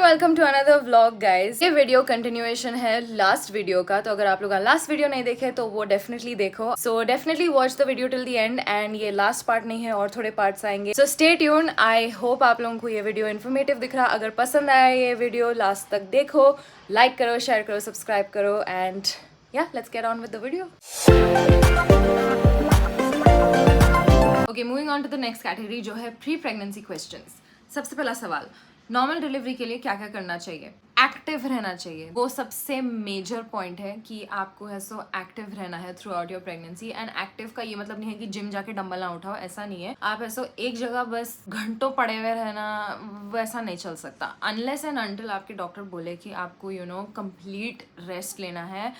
Welcome to another vlog guys. ये video continuation है last video का, तो अगर आप लोग लास्ट वीडियो नहीं देखे तो वो डेफिनेटली देखो। So definitely watch the video till the end. And ये लास्ट पार्ट नहीं है और थोड़े पार्ट्स आएंगे, so stay tune. I hope आप लोगों को ये वीडियो इन्फॉर्मेटिव दिख रहा। अगर पसंद आया ये वीडियो लास्ट तक देखो, लाइक करो, शेयर करो, सब्सक्राइब करो and yeah let's get on with the video. Okay, moving on to the next category जो है प्री प्रेगनेंसी क्वेश्चंस। सबसे पहला सवाल, नॉर्मल डिलीवरी के लिए क्या क्या करना चाहिए? एक्टिव रहना चाहिए, वो सबसे मेजर पॉइंट है कि आपको है सो एक्टिव रहना है through out your pregnancy. And active का ये मतलब नहीं है कि जिम जाके डंबल ना उठाओ, ऐसा नहीं है। आप ऐसो एक जगह बस घंटों पड़े हुए रहना, वैसा नहीं चल सकता अनलेस एंड अनटिल आपके डॉक्टर बोले कि आपको कंप्लीट रेस्ट लेना है।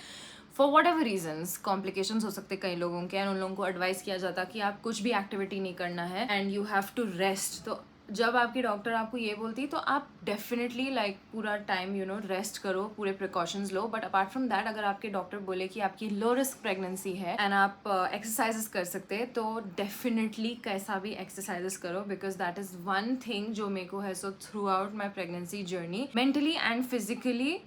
For whatever reasons, complications हो सकते कई लोगों के, एंड उन लोगों को एडवाइस किया जाता कि आप कुछ भी एक्टिविटी नहीं करना है and you have to rest. तो जब आपकी डॉक्टर आपको ये बोलती तो आप डेफिनेटली पूरा टाइम रेस्ट करो, पूरे प्रिकॉशंस लो। बट अपार्ट फ्रॉम दैट, अगर आपके डॉक्टर बोले कि आपकी लो रिस्क प्रेगनेंसी है एंड आप एक्सरसाइजेस कर सकते हैं, तो डेफिनेटली कैसा भी एक्सरसाइजेस करो, because that is one thing जो मेरे को है so throughout my pregnancy journey mentally and physically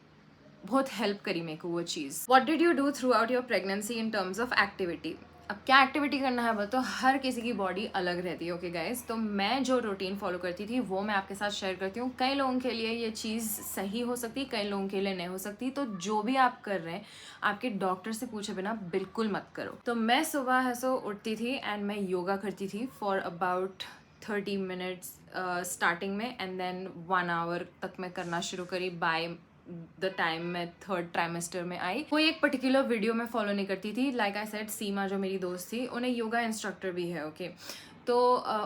बहुत हेल्प करी मेरे को वो चीज़। What did you do throughout your pregnancy in terms of activity? अब क्या एक्टिविटी करना है वो तो हर किसी की बॉडी अलग रहती है। ओके गाइज, तो मैं जो रूटीन फॉलो करती थी वो मैं आपके साथ शेयर करती हूँ। कई लोगों के लिए ये चीज़ सही हो सकती, कई लोगों के लिए नहीं हो सकती। तो जो भी आप कर रहे हैं आपके डॉक्टर से पूछे बिना बिल्कुल मत करो। तो मैं सुबह है सो उठती थी एंड मैं योगा करती थी फॉर अबाउट 30 मिनट्स स्टार्टिंग में, एंड देन 1 आवर तक मैं करना शुरू करी बाय द टाइम मैं थर्ड ट्राइमेस्टर में आई। कोई एक पर्टिकुलर वीडियो में फॉलो नहीं करती थी। लाइक आई सेड, सीमा जो मेरी दोस्त थी, उन्हें योगा इंस्ट्रक्टर भी है। ओके तो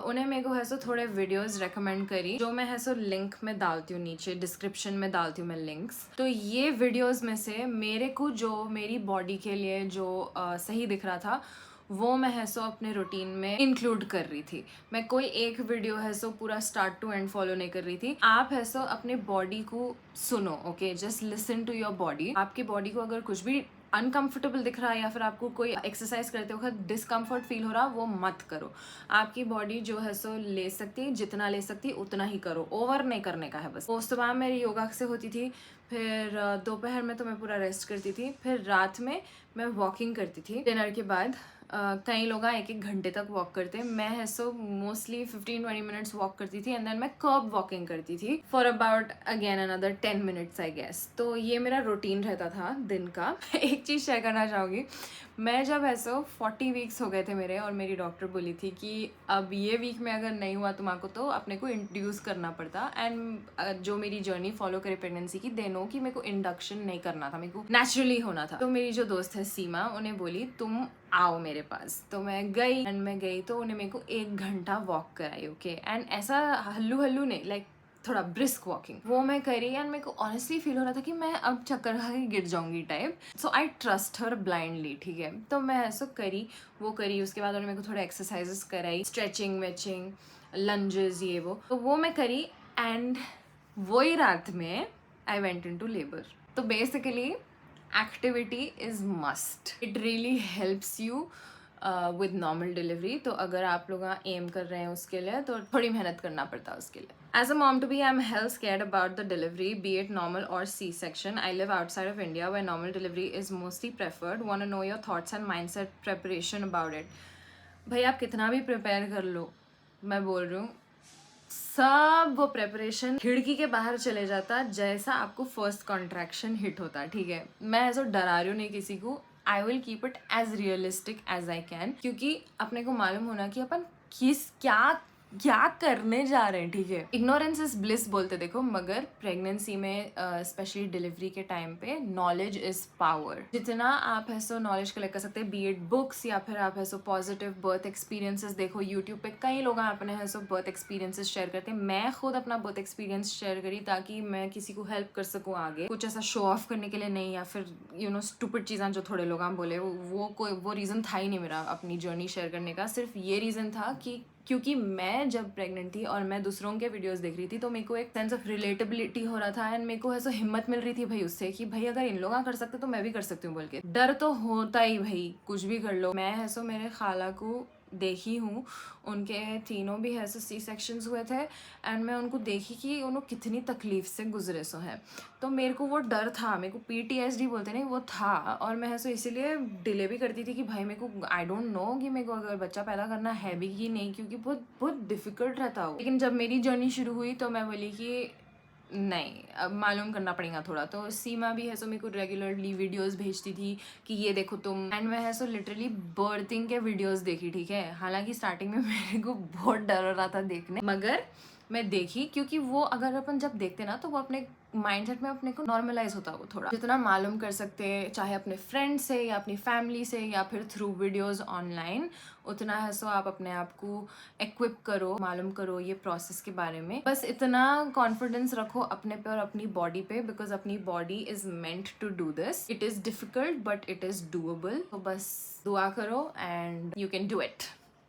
उन्हें मेरे को है सो थोड़े वीडियोस रेकमेंड करी, जो मैं है सो लिंक में डालती हूँ, नीचे डिस्क्रिप्शन में डालती हूँ मैं लिंक्स। तो ये वीडियोस में से मेरे को जो मेरी बॉडी के लिए जो सही दिख रहा था वो मैं है सो अपने रूटीन में इंक्लूड कर रही थी। मैं कोई एक वीडियो है सो पूरा स्टार्ट टू एंड फॉलो नहीं कर रही थी। आप है सो अपने बॉडी को सुनो। Okay, just listen to your body. आपकी बॉडी को अगर कुछ भी अनकंफर्टेबल दिख रहा है या फिर आपको कोई एक्सरसाइज करते वक्त डिस्कम्फर्ट फील हो रहा, वो मत करो। आपकी बॉडी जो है सो ले सकती है, जितना ले सकती है उतना ही करो, ओवर नहीं करने का है बस। वो सुबह मेरी योगा से होती थी, फिर दोपहर में तो मैं पूरा रेस्ट करती थी, फिर रात में मैं वॉकिंग करती थी डिनर के बाद। कई लोग 1-1 घंटे तक वॉक करते हैं, मैं है सो मोस्टली 15-20 मिनट्स वॉक करती थी एंड देन मैं कर्ब वॉकिंग करती थी for about again another 10 minutes I guess. तो ये मेरा रूटीन रहता था दिन का। एक चीज़ शेयर करना चाहूँगी, मैं जब ऐसो 40 वीक्स हो गए थे मेरे, और मेरी डॉक्टर बोली थी कि अब ये वीक में अगर नहीं हुआ तुम्हारे तो अपने को इंट्रोड्यूस करना पड़ता। एंड जो मेरी जर्नी फॉलो करे प्रेगनेंसी की, दे नो कि मेरे को इंडक्शन नहीं करना था, मेरे को नेचुरली होना था। तो मेरी जो दोस्त है सीमा, उन्हें बोली तुम आओ मेरे पास। तो मैं गई एंड मैं गई तो उन्हें मेरे को 1 घंटा वॉक कराई। ओके, एंड ऐसा हल्लू हल्लू नहीं, लाइक थोड़ा ब्रिस्क वॉकिंग वो मैं करी। एंड मेरे को ऑनेस्टली फील हो रहा था कि मैं अब चक्कर खा के गिर जाऊंगी type. So I trust her blindly, ठीक है। तो मैं ऐसा करी, वो करी। उसके बाद उन्होंने मेरे को थोड़ा एक्सरसाइजेस कराई, स्ट्रेचिंग वेचिंग, लंजेस, ये वो तो मैं करी। एंड वही रात में I went into labour. तो basically activity is must, it really helps you with normal delivery. तो अगर आप लोग एम कर रहे हैं उसके लिए तो थोड़ी मेहनत करना पड़ता है उसके लिए। As a mom to be, I'm hell scared about the delivery, be it normal or C-section. I live outside of India where normal delivery is mostly preferred. Want to know your thoughts and mindset preparation about it. भाई आप कितना भी prepare कर लो, मैं बोल रही हूँ सब वो प्रेपरेशन खिड़की के बाहर चले जाता जैसा आपको फर्स्ट कॉन्ट्रैक्शन हिट होता, ठीक है। मैं ऐसा डरा रही हूँ नहीं किसी को, I will keep it as realistic as I can, क्योंकि अपने को मालूम होना कि अपन क्या करने जा रहे हैं, ठीक है। इग्नोरेंस इज ब्लिस बोलते देखो, मगर प्रेगनेंसी में स्पेशली डिलीवरी के टाइम पे नॉलेज इज पावर। जितना आप ऐसो नॉलेज कलेक्ट कर सकते हैं, बी इट बुक्स या फिर आप ऐसो पॉजिटिव बर्थ एक्सपीरियंसेस देखो यूट्यूब पे, कई लोग अपने ऐसो बर्थ एक्सपीरियंसेस शेयर करते हैं। मैं खुद अपना बर्थ एक्सपीरियंस शेयर करी ताकि मैं किसी को हेल्प कर सकूँ आगे, कुछ ऐसा शो ऑफ करने के लिए नहीं, या फिर स्टूपिड चीज़ें जो थोड़े लोग बोले, वो रीज़न था ही नहीं मेरा अपनी जर्नी शेयर करने का। सिर्फ ये रीज़न था कि क्योंकि मैं जब प्रेग्नेंट थी और मैं दूसरों के वीडियोस देख रही थी तो मेरे को एक सेंस ऑफ रिलेटेबिलिटी हो रहा था, एंड मेरे को ऐसा हिम्मत मिल रही थी भाई उससे कि भाई अगर इन लोग कर सकते तो मैं भी कर सकती हूँ बोल के। डर तो होता ही भाई, कुछ भी कर लो। मैं ऐसा मेरे खाला को देखी हूँ, उनके तीनों भी ऐसे सी सेक्शंस हुए थे एंड मैं उनको देखी कि उन्होंने कितनी तकलीफ से गुजरे सो है। तो मेरे को वो डर था, मेरे को PTSD बोलते नहीं वो था, और मैं ऐसे इसीलिए डिले भी करती थी कि भाई मेरे को आई डोंट नो कि मेरे को अगर बच्चा पैदा करना है भी कि नहीं, क्योंकि बहुत बहुत डिफ़िकल्ट रहता हो। लेकिन जब मेरी जर्नी शुरू हुई तो मैं बोली कि नहीं, अब मालूम करना पड़ेगा थोड़ा। तो सीमा भी है सो मेरे को रेगुलरली वीडियोस भेजती थी कि ये देखो तुम, एंड मैं है सो लिटरली बर्थिंग के वीडियोस देखी, ठीक है। हालांकि स्टार्टिंग में मेरे को बहुत डर हो रहा था देखने, मगर मैं देखी, क्योंकि वो अगर अपन जब देखते ना तो वो अपने माइंडसेट में अपने को नॉर्मलाइज होता है वो थोड़ा, जितना मालूम कर सकते हैं चाहे अपने फ्रेंड से या अपनी फैमिली से या फिर थ्रू वीडियोस ऑनलाइन, उतना है सो आप अपने आप को इक्विप करो, मालूम करो ये प्रोसेस के बारे में। बस इतना कॉन्फिडेंस रखो अपने पे और अपनी बॉडी पे, बिकॉज अपनी body is meant to do this. It is difficult but it is doable. तो बस दुआ करो and you can do it.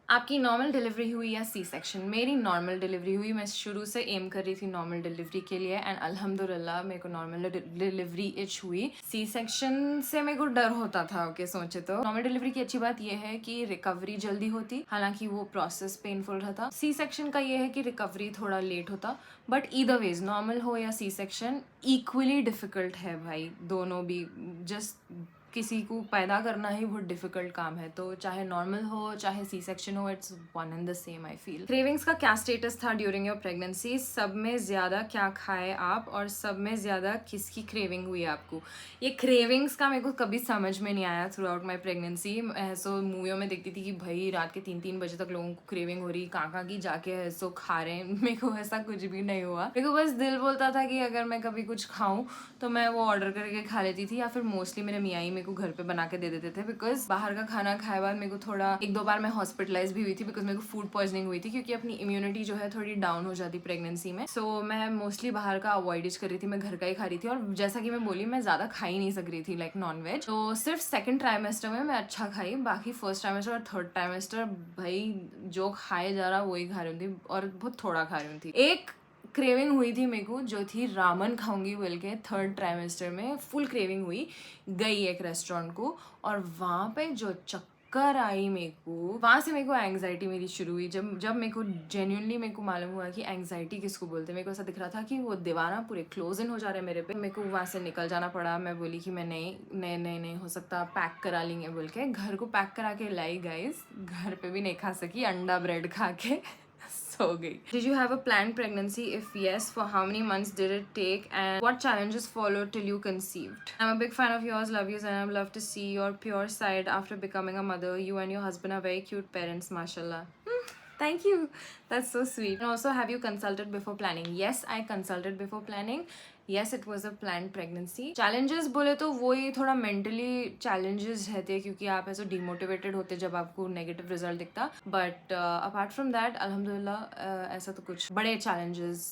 आपकी नॉर्मल डिलीवरी हुई या सी सेक्शन? मेरी नॉर्मल डिलीवरी हुई। मैं शुरू से एम कर रही थी नॉर्मल डिलीवरी के लिए एंड अल्हम्दुलिल्लाह मेरे को नॉर्मल डिलीवरी इच हुई। सी सेक्शन से मेरे को डर होता था, ओके सोचे तो। नॉर्मल डिलीवरी की अच्छी बात यह है कि रिकवरी जल्दी होती, हालांकि वो प्रोसेस पेनफुल रहता। सी सेक्शन का ये है कि रिकवरी थोड़ा लेट होता, बट ईदर वेज नॉर्मल हो या सी सेक्शन इक्वली डिफिकल्ट है भाई, दोनों भी। जस्ट किसी को पैदा करना ही बहुत डिफिकल्ट काम है, तो चाहे नॉर्मल हो चाहे सी सेक्शन हो, it's one and the same I feel. Cravings का क्या स्टेटस था ड्यूरिंग योर प्रेगनेंसी? सब में ज़्यादा क्या खाए आप और सब में ज़्यादा किसकी क्रेविंग हुई आपको? ये क्रेविंग्स का मेरे को कभी समझ में नहीं आया थ्रू आउट माई प्रेगनेंसी। ऐसो मूवियों में देखती थी कि भाई रात के 3-3 बजे तक लोगों को क्रेविंग हो रही, कहाँ की जाके ऐसो खा रहे हैं। मेरे को ऐसा कुछ भी नहीं हुआ। मेरे को बस दिल बोलता था कि अगर मैं कभी कुछ खाऊं तो मैं वो ऑर्डर करके खा लेती थी, या फिर मोस्टली मेरे मियाँ ही मेरे को घर पे बना के दे देते थे, बिकॉज बाहर का खाना खाए बाद मेरे को थोड़ा 1-2 बार मैं हॉस्पिटलाइज भी हुई थी, बिकॉज मेरे को फूड पॉइजनिंग हुई थी, क्योंकि अपनी इम्यूनिटी जो है थोड़ी डाउन हो जाती प्रेगनेंसी में। सो मैं मोस्टली बाहर का अवॉइड कर रही थी, मैं घर का ही खा रही थी। और जैसा कि मैं बोली, मैं ज़्यादा खा ही नहीं सक रही थी लाइक नॉन वेज। तो सिर्फ सेकेंड ट्राइमेस्टर में मैं अच्छा खाई, बाकी फर्स्ट ट्राइमेस्टर और थर्ड ट्राइमेस्टर भाई जो खाए जा रहा वही खा रही थी, और बहुत थोड़ा खा रही थी। एक क्रेविंग हुई थी मेरे को, जो थी रामन खाऊंगी बोल के, थर्ड ट्राइमेस्टर में फुल क्रेविंग हुई। गई एक रेस्टोरेंट को और वहाँ पे जो चक्कर आई मेरे को, वहाँ से मेरे को एंग्जाइटी मेरी शुरू हुई। जब मेरे को जेन्युइनली मेरे को मालूम हुआ कि एंग्जाइटी किसको बोलते हैं, मेरे को ऐसा दिख रहा था कि वो दीवाना पूरे क्लोज इन हो जा रहे हैं मेरे पे। मेरे को वहाँ से निकल जाना पड़ा। मैं बोली कि मैं नहीं हो सकता, पैक करा लेंगे बोल के घर को पैक करा के लाई गाइस। घर पे भी नहीं खा सकी, अंडा ब्रेड खा के सो गई। Did you have a planned pregnancy? If yes, for how many months did it take and what challenges followed till you conceived? I'm a big fan of yours, love you, and I'd love to see your pure side after becoming a mother. You and your husband are very cute parents, mashallah. Thank you. That's so sweet. And also, have you consulted before planning? Yes, I consulted before planning. Yes, it was a planned pregnancy. Challenges बोले तो वो ही थोड़ा mentally challenges रहते हैं, क्योंकि आप ऐसे demotivated होते जब आपको negative result दिखता. But apart from that, अल्हम्दुलिल्लाह ऐसा तो कुछ बड़े challenges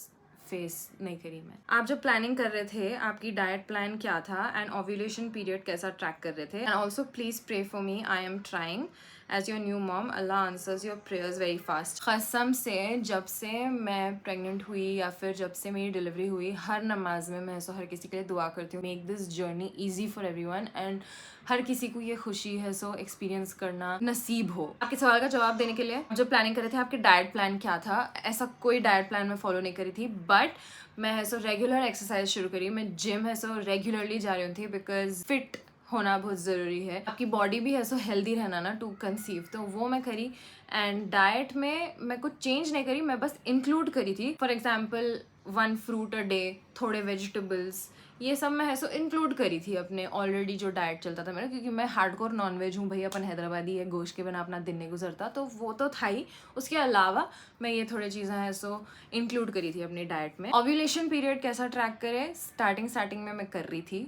फेस नहीं करी मैं। आप जब प्लानिंग कर रहे थे, आपकी डाइट प्लान क्या था एंड ओव्यूलेशन पीरियड कैसा ट्रैक कर रहे थे? And also please pray for me, I am trying as your new mom, Allah answers your prayers very fast. कसम से जब से मैं प्रेग्नेंट हुई या फिर जब से मेरी डिलीवरी हुई, हर नमाज में मैं हर किसी के लिए दुआ करती हूँ, make this journey easy for everyone, and हर किसी को ये खुशी है सो एक्सपीरियंस करना नसीब हो। आपके सवाल का जवाब देने के लिए, जो प्लानिंग कर रहे थे आपके डाइट प्लान क्या था? ऐसा कोई डाइट प्लान मैं फॉलो नहीं करी थी, बट मैं है सो रेगुलर एक्सरसाइज शुरू करी। मैं जिम है सो रेगुलरली जा रही थी, बिकॉज फिट होना बहुत ज़रूरी है। आपकी बॉडी भी है सो हेल्दी रहना ना टू कंसीव, तो वो मैं करी। एंड डाइट में मैं कुछ चेंज नहीं करी, मैं बस इंक्लूड करी थी। For example 1 fruit a day, थोड़े वेजिटेबल्स, ये सब मैं है सो इंक्लूड करी थी अपने ऑलरेडी जो डाइट चलता था मेरा, क्योंकि मैं हार्डकोर नॉनवेज हूँ भाई, अपन हैदराबादी है, गोश्त के बिना अपना दिन नहीं गुजरता, तो वो तो था ही। उसके अलावा मैं ये थोड़ी चीज़ें हैं सो इंक्लूड करी थी अपनी डाइट में। ओव्यूलेशन पीरियड कैसा ट्रैक करे? स्टार्टिंग में मैं कर रही थी,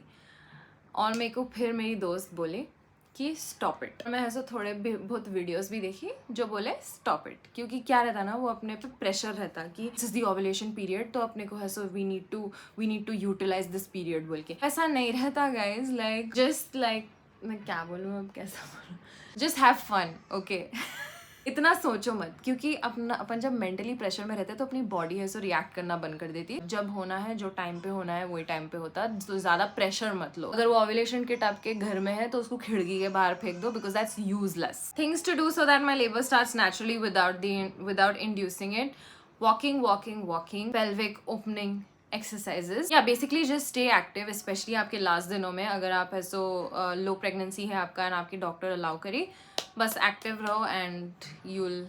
और मेरे को फिर मेरी दोस्त बोली कि स्टॉप इट। मैं ऐसा थोड़े बहुत वीडियोस भी देखी जो बोले स्टॉप इट, क्योंकि क्या रहता ना, वो अपने पे प्रेशर रहता कि this is the ovulation period, तो अपने को है so we need to utilise this period बोल के। ऐसा नहीं रहता गाइज, लाइक जस्ट लाइक मैं क्या बोलूँ अब, कैसा बोलूँ, जस्ट हैव फन, ओके। इतना सोचो मत, क्योंकि अपन जब मेंटली प्रेशर में रहते हैं तो अपनी बॉडी है सो रिएक्ट करना बंद कर देती है। जब होना है, जो टाइम पे होना है वही टाइम पे होता है, तो ज्यादा प्रेशर मत लो। अगर वो ओव्यूलेशन किट आपके घर में है तो उसको खिड़की के बाहर फेंक दो, because that's useless. Things to do so that my labour starts naturally without inducing it: walking, pelvic opening exercises, या basically just stay active, specially आपके लास्ट दिनों में। अगर आप ऐसो लो प्रेगनेंसी है आपका एंड आपकी डॉक्टर अलाउ करे, बस एक्टिव रहो and you'll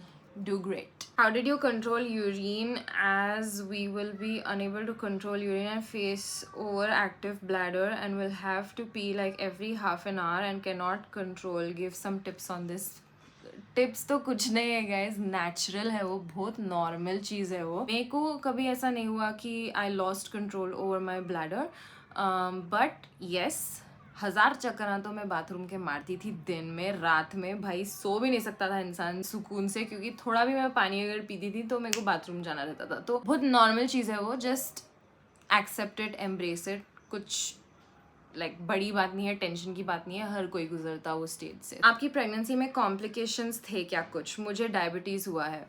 do great. How did you control urine, as we will be unable to control urine and face overactive bladder and will have to pee like every half an hour and cannot control? Give some tips on this. Tips तो कुछ नहीं है guys, natural है वो, बहुत normal चीज़ है वो। मेरे को कभी ऐसा नहीं हुआ कि I lost control over my bladder, but yes 1000 चक्कर तो मैं बाथरूम के मारती थी दिन में, रात में। भाई सो भी नहीं सकता था इंसान सुकून से, क्योंकि थोड़ा भी मैं पानी अगर पीती थी तो मेरे को बाथरूम जाना रहता था। तो बहुत नॉर्मल चीज़ है वो, just accept it, embrace it. कुछ बड़ी बात नहीं है, टेंशन की बात नहीं है, हर कोई गुजरता वो स्टेज से। आपकी प्रेगनेंसी में कॉम्प्लिकेशंस थे क्या कुछ? मुझे डायबिटीज़ हुआ है।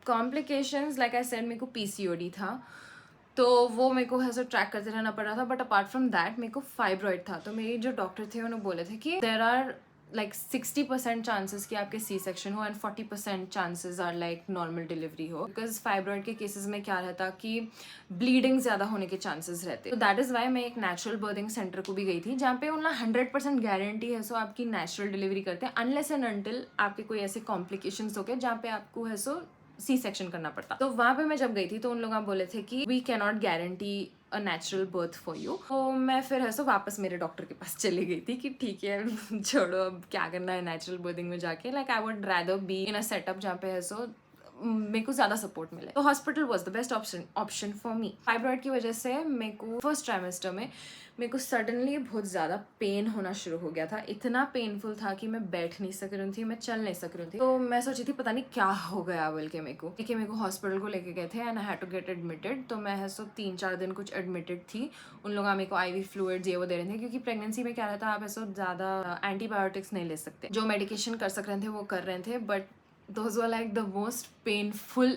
कॉम्प्लिकेशंस लाइक आई सेड, मेरे को पीसीओडी था, तो वो मेरे को ऐसा ट्रैक करते रहना पड़ रहा था। बट अपार्ट फ्रॉम दैट मेरे को फाइब्रॉइड था। तो मेरे जो डॉक्टर थे उन्होंने बोले थे कि देर आर 60% चांसेस कि आपके सी सेक्शन हो and 40% chances are normal delivery हो। बिकॉज फाइब्रॉइड के केसेस में क्या रहता कि ब्लीडिंग ज़्यादा होने के चांसेस रहते। तो दैट इज़ वाई मैं एक नेचुरल बर्थिंग सेंटर को भी गई थी, जहाँ पे उन्हें 100% गारंटी है सो आपकी नेचुरल डिलीवरी करते हैं, अनलेस एंड अनटिल आपके कोई ऐसे कॉम्प्लिकेशंस हो गए जहाँ पे आपको है सो सी सेक्शन करना पड़ता। तो वहाँ पे मैं जब गई थी तो उन लोग बोले थे कि we cannot guarantee a natural birth for you. तो मैं फिर है सो वापस मेरे डॉक्टर के पास चली गई थी कि ठीक है छोड़ो, अब क्या करना है नेचुरल बर्थिंग में जाके। I would rather be in a setup जहाँ पे है सो मेरे को ज़्यादा सपोर्ट मिले। तो hospital was the best option for me. Fibroid की वजह से मेरे को फर्स्ट ट्राइमेस्टर में मेरे को सडनली बहुत ज़्यादा पेन होना शुरू हो गया था। इतना पेनफुल था कि मैं बैठ नहीं सक रही थी, मैं चल नहीं सक रही थी। तो मैं सोची थी पता नहीं क्या हो गया बोल के। मेरे को हॉस्पिटल को लेके गए थे and I had to get admitted. तो मैं है सो 3-4 दिन कुछ एडमिटेड थी। उन लोग मेरे को IV फ्लूइड्स ये वो दे रहे थे, क्योंकि प्रेगनेंसी में क्या रहता है आप ऐसा ज़्यादा एंटीबायोटिक्स नहीं ले सकते। जो मेडिकेशन कर सक रहे थे वो कर रहे थे, but those were the most painful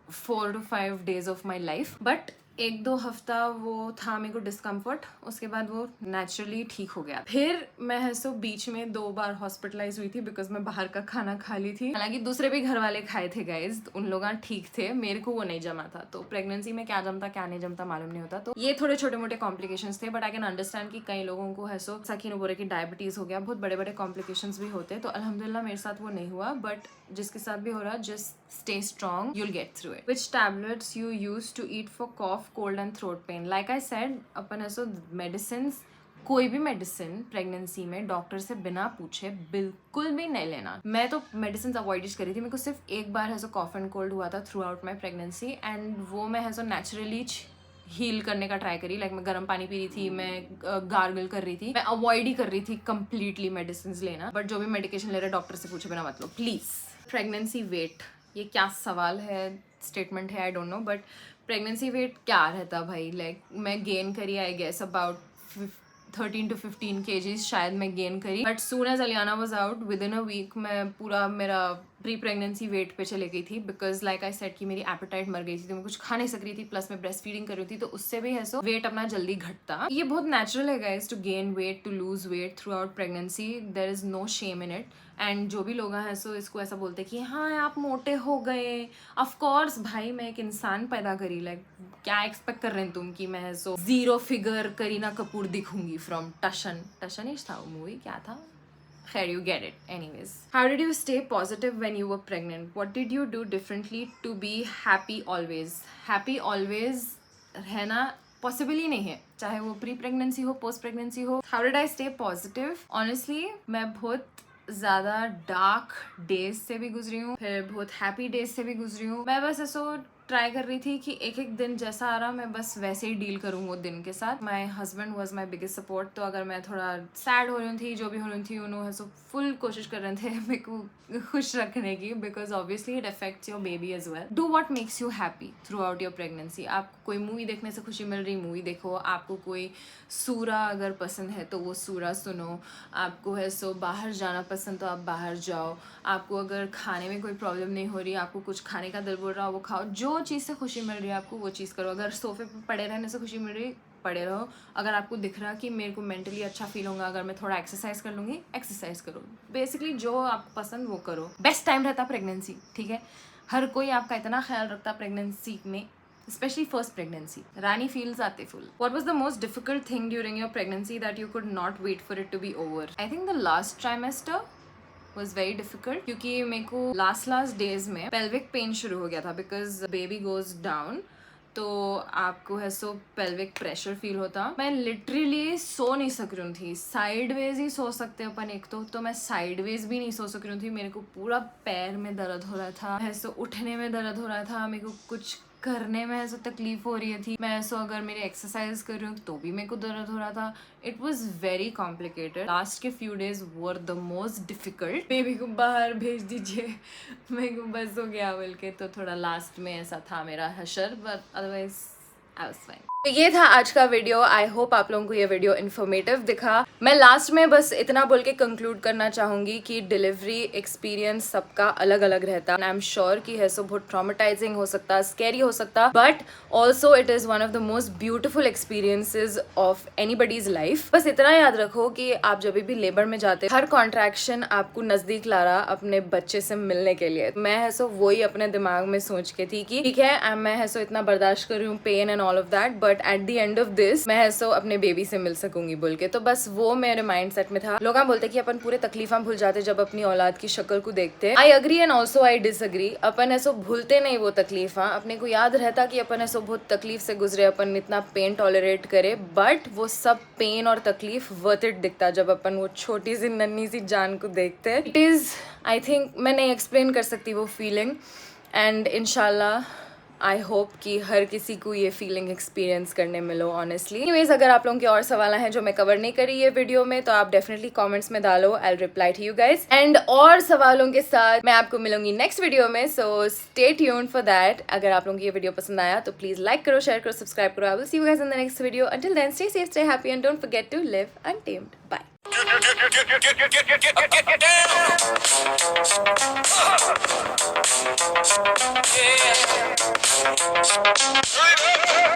4 to 5 days of my life. But 1-2 हफ्ता वो था मेरे को डिस्कम्फर्ट, उसके बाद वो नेचुरली ठीक हो गया। फिर मैं है सो बीच में 2 बार हॉस्पिटलाइज हुई थी बिकॉज मैं बाहर का खाना खा ली थी। हालांकि दूसरे भी घर वाले खाए थे गाइज, उन लोग ठीक थे, मेरे को वो नहीं जमा था। तो प्रेगनेंसी में क्या जमता क्या नहीं जमता मालूम नहीं होता। तो ये थोड़े छोटे मोटे कॉम्प्लिकेशंस थे, बट आई कैन अंडरस्टैंड कि कई लोगों को है सो सखी बोले कि डायबिटीज हो गया, बहुत बड़े बड़े कॉम्प्लिकेशंस भी होते हैं। तो अल्हम्दुलिल्लाह मेरे साथ वो नहीं हुआ, बट जिसके साथ भी हो रहा, just stay strong, you'll get through it. Which tablets you use to eat for cough, cold and throat pain? Like I said, अपन ऐसो मेडिसिन, कोई भी मेडिसिन प्रेगनेंसी में डॉक्टर से बिना पूछे बिल्कुल भी नहीं लेना। मैं तो मेडिसिन अवॉइड करी थी। मेरे को सिर्फ एक बार है सो कॉफ एंड कोल्ड हुआ था through out my pregnancy, and वो मैं है सो नेचुरली हील करने का ट्राई करी। मैं गर्म पानी पी रही थी, मैं गार्गल कर रही थी, मैं अवॉइड ही कर रही थी कंप्लीटली मेडिसिन लेना। बट जो भी मेडिकेशन ले रहे डॉक्टर से पूछे बिना मत लो प्लीज। प्रेगनेंसी वेट, ये क्या सवाल है, स्टेटमेंट है, I don't know, but pregnancy weight क्या रहता भाई? मैं गेन करी I guess about 13 to 15 kgs शायद मैं गेन करी। But soon as Aliyana was out within a week मैं पूरा मेरा प्री प्रेगनेंसी वेट पे चले गई थी। बिकॉज लाइक आई सेड कि मेरी एपेटाइट मर गई थी, तो मैं कुछ खा नहीं सक रही थी, प्लस मैं ब्रेस्ट फीडिंग कर रही थी, तो उससे भी है सो वेट अपना जल्दी घटता। ये बहुत नेचुरल है guys to gain weight, to lose weight throughout pregnancy, there is no shame in it. And जो भी लोग हैं सो इसको ऐसा बोलते हैं कि हाँ आप मोटे हो गए। ऑफकोर्स भाई मैं एक इंसान पैदा करी, क्या एक्सपेक्ट कर रहे हैं तुम कि मैं सो 0 फिगर करीना कपूर दिखूंगी फ्रॉम टशन ही था वो मूवी, क्या था, खैर you get it. Anyways, how did you stay positive when you were pregnant? What did you do differently to be happy always? Happy always रहना पॉसिबल ही नहीं है, चाहे वो प्री प्रेगनेंसी हो, पोस्ट प्रेगनेंसी हो। How did I stay positive? Honestly मैं बहुत ज़्यादा डार्क डेज से भी गुजरी हूँ, फिर बहुत हैप्पी डेज से भी गुजरी हूँ। मैं बस ऐसो ट्राई कर रही थी कि एक एक दिन जैसा आ रहा मैं बस वैसे ही डील करूँ वो दिन के साथ. My husband was my biggest support. तो अगर मैं थोड़ा सैड हो रही थी, जो भी हो रही थी, उन्होंने सो फुल कोशिश कर रहे थे मेरे को खुश रखने की, because obviously it affects your baby as well. Do what makes you happy throughout your pregnancy. आपको कोई मूवी देखने से खुशी मिल रही, मूवी देखो. आपको कोई सूरा अगर पसंद है तो वो सूरा सुनो. आपको है सो बाहर जाना पसंद तो आप बाहर जाओ. आपको अगर खाने में कोई प्रॉब्लम नहीं हो रही, आपको कुछ खाने का दिल बोल रहा हो वो खाओ. जो चीज़ से खुशी मिल रही है आपको वो चीज़ करो. अगर सोफे पे पड़े रहने से खुशी मिल रही पड़े रहो. अगर आपको दिख रहा कि मेरे को मेंटली अच्छा फील होगा अगर मैं थोड़ा एक्सरसाइज कर लूँगी, एक्सरसाइज करो. बेसिकली जो आपको पसंद वो करो. बेस्ट टाइम रहता प्रेगनेंसी, ठीक है. हर कोई आपका इतना ख्याल रखता प्रेगनेंसी में, especially first pregnancy. Rani feels atiful. What was the most difficult thing during your pregnancy that you could not wait for it to be over? I think the last trimester was very difficult क्योंकि मेरे को last days में pelvic pain शुरू हो गया था because baby goes down. तो आपको है सो पेल्विक प्रेशर फील होता. मैं लिटरली सो नहीं सक रही थी. साइडवेज ही सो सकते हैं अपन एक तो मैं साइडवेज भी नहीं सो सक रही थी. मेरे को पूरा पैर में दर्द हो रहा था, है सो उठने में दर्द हो रहा था. मेरे को कुछ करने में ऐसा तकलीफ हो रही थी. मैं ऐसा अगर मेरी एक्सरसाइज कर रही हूँ तो भी मेरे को दर्द हो रहा था. It was very complicated. Last के few days were the most difficult. Baby को बाहर भेज दीजिए मेरे को बस हो गया बोल के. तो थोड़ा लास्ट में ऐसा था मेरा हशर, but otherwise I was fine. तो ये था आज का वीडियो. आई होप आप लोगों को ये वीडियो इन्फॉर्मेटिव दिखा. मैं लास्ट में बस इतना बोल के कंक्लूड करना चाहूँगी कि डिलीवरी एक्सपीरियंस सबका अलग अलग रहता. आई एम श्योर कि है सो बहुत ट्रॉमेटाइजिंग हो सकता, स्कैरी हो सकता, but also it is one of the most beautiful experiences of anybody's life. बस इतना याद रखो कि आप जब भी लेबर में जाते, हर कॉन्ट्रैक्शन आपको नज़दीक ला रहा अपने बच्चे से मिलने के लिए. मैं है सो वही अपने दिमाग में सोच के थी कि ठीक है मैं है सो इतना बर्दाश्त कर रही हूँ pain and all of that, but at the end of this मैं है सो अपने बेबी से मिल सकूंगी बोल के. तो बस वो मेरे माइंड सेट में था. लोग बोलते कि अपन पूरे तकलीफा भूल जाते जब अपनी औलाद की शक्ल को देखते. I agree and also I disagree. अपन ऐसो भूलते नहीं वो तकलीफा. अपने को याद रहता कि अपन ऐसो बहुत तकलीफ से गुजरे, अपन इतना पेन टॉलरेट करे, बट वो सब पेन और तकलीफ वर्थ इट दिखता जब अपन वो छोटी सी नन्ही सी जान को देखते. इट इज़ आई थिंक मैं नहीं एक्सप्लेन कर सकती वो फीलिंग. एंड इंशाल्लाह आई होप कि हर किसी को ये फीलिंग एक्सपीरियंस करने मिलो ऑनेस्टली. एनीवेज अगर आप लोगों के और सवाल हैं जो मैं कवर नहीं करी ये वीडियो में तो आप डेफिनेटली कमेंट्स में डालो. I will reply to you guys. And और सवालों के साथ मैं आपको मिलूंगी नेक्स्ट वीडियो में. So stay tuned for that. अगर आप लोगों को ये वीडियो पसंद आया तो प्लीज लाइक करो, शेयर करो, सब्सक्राइब करो. I will see you guys in the next video. Until then stay safe, stay happy and don't forget to live untamed. Bye. Yeah.